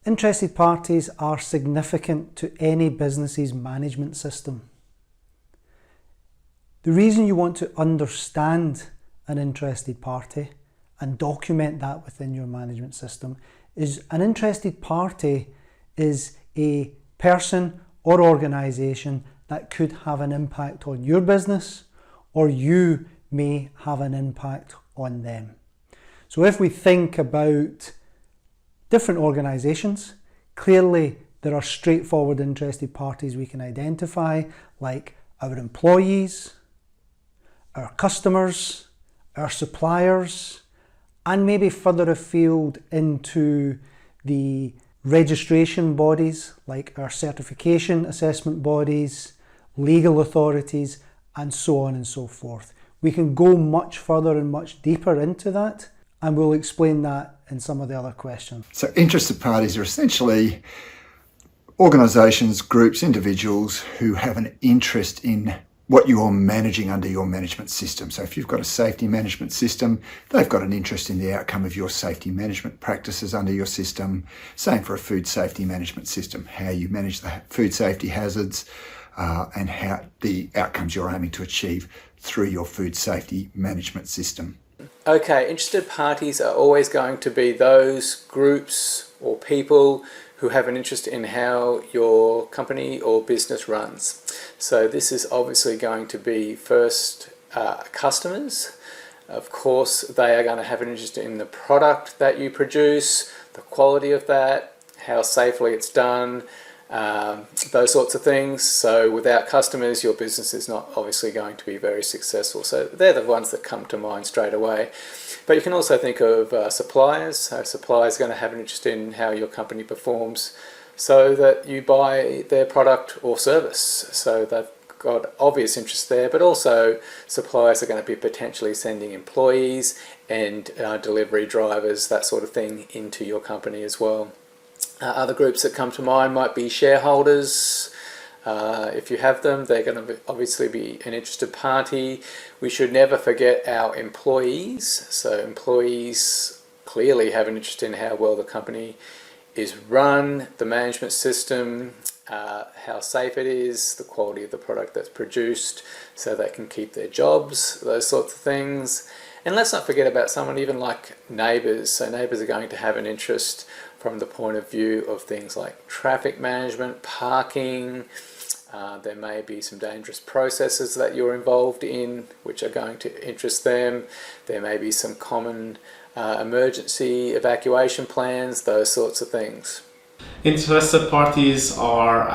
Interested parties are significant to any business's management system. The reason you want to understand an interested party and document that within your management system is an interested party is a person or organisation that could have an impact on your business, or you may have an impact on them. So if we think about different organisations, clearly there are straightforward interested parties we can identify, like our employees, our customers, our suppliers, and maybe further afield into the registration bodies like our certification assessment bodies, legal authorities, and so on and so forth. We can go much further and much deeper into that, and we'll explain that in some of the other questions. So interested parties are essentially organisations, groups, individuals who have an interest in what you're managing under your management system. So if you've got a safety management system, they've got an interest in the outcome of your safety management practices under your system. Same for a food safety management system, how you manage the food safety hazards and how the outcomes you're aiming to achieve through your food safety management system. Okay, interested parties are always going to be those groups or people who have an interest in how your company or business runs. So this is obviously going to be first customers. Of course, they are going to have an interest in the product that you produce, the quality of that, how safely it's done, those sorts of things. So without customers, your business is not obviously going to be very successful. So they're the ones that come to mind straight away. But you can also think of suppliers. So suppliers are going to have an interest in how your company performs so that you buy their product or service. So they've got obvious interest there, but also suppliers are going to be potentially sending employees and delivery drivers, that sort of thing, into your company as well. Other groups that come to mind might be shareholders. If you have them, they're going to obviously be an interested party. We should never forget our employees. So employees clearly have an interest in how well the company is run, the management system, how safe it is, the quality of the product that's produced, so they can keep their jobs, those sorts of things. And let's not forget about someone even like neighbours. So neighbours are going to have an interest from the point of view of things like traffic management, parking. There may be some dangerous processes that you're involved in which are going to interest them. There may be some common emergency evacuation plans, those sorts of things. Interested parties are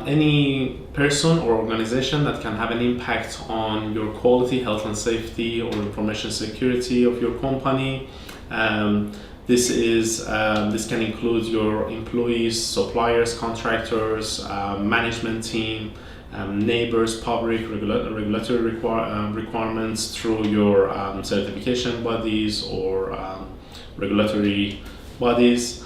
any person or organization that can have an impact on your quality, health and safety, or information security of your company. This can include your employees, suppliers, contractors, management team, neighbors, public, regulatory requirements through your certification bodies or regulatory bodies.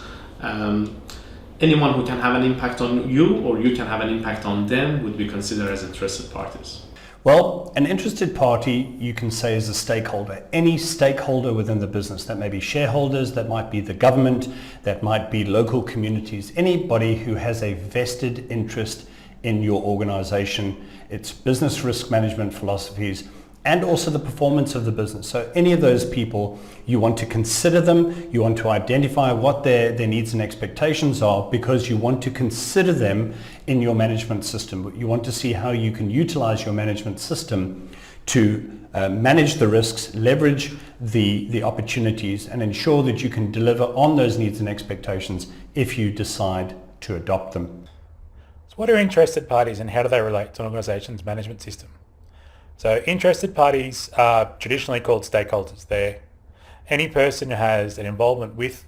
Anyone who can have an impact on you or you can have an impact on them would be considered as interested parties. Well, an interested party, you can say, is a stakeholder. Any stakeholder within the business. That may be shareholders, that might be the government, that might be local communities, anybody who has a vested interest in your organization, its business risk management philosophies, and also the performance of the business. So any of those people, you want to consider them, you want to identify what their needs and expectations are, because you want to consider them in your management system. You want to see how you can utilize your management system to manage the risks, leverage the opportunities, and ensure that you can deliver on those needs and expectations if you decide to adopt them. So what are interested parties and how do they relate to an organisation's management system? So interested parties are traditionally called stakeholders. They're any person who has an involvement with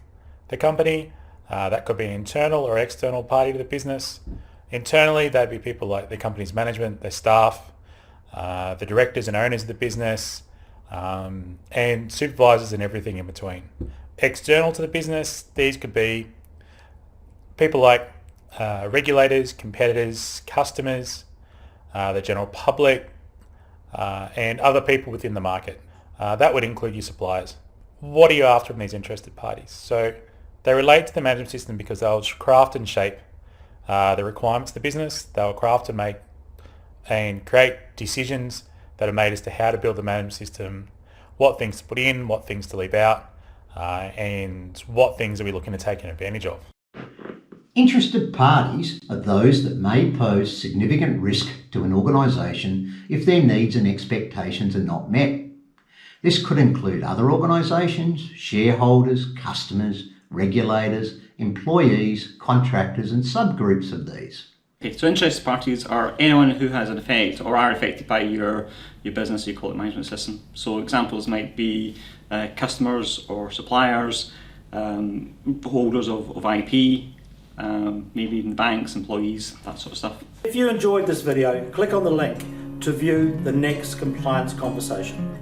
the company. That could be an internal or external party to the business. Internally, that'd be people like the company's management, their staff, the directors and owners of the business, and supervisors and everything in between. External to the business, these could be people like regulators, competitors, customers, the general public, and other people within the market. That would include your suppliers. What are you after from these interested parties? So They relate to the management system because they'll craft and shape the requirements of the business. They'll craft and make and create decisions that are made as to how to build the management system, what things to put in, what things to leave out, and what things are we looking to take advantage of. Interested parties are those that may pose significant risk to an organisation if their needs and expectations are not met. This could include other organisations, shareholders, customers, regulators, employees, contractors and subgroups of these. Okay, so interested parties are anyone who has an effect or are affected by your business, you call it management system. So examples might be customers or suppliers, holders of IP, maybe even banks, employees, that sort of stuff. If you enjoyed this video, click on the link to view the next compliance conversation.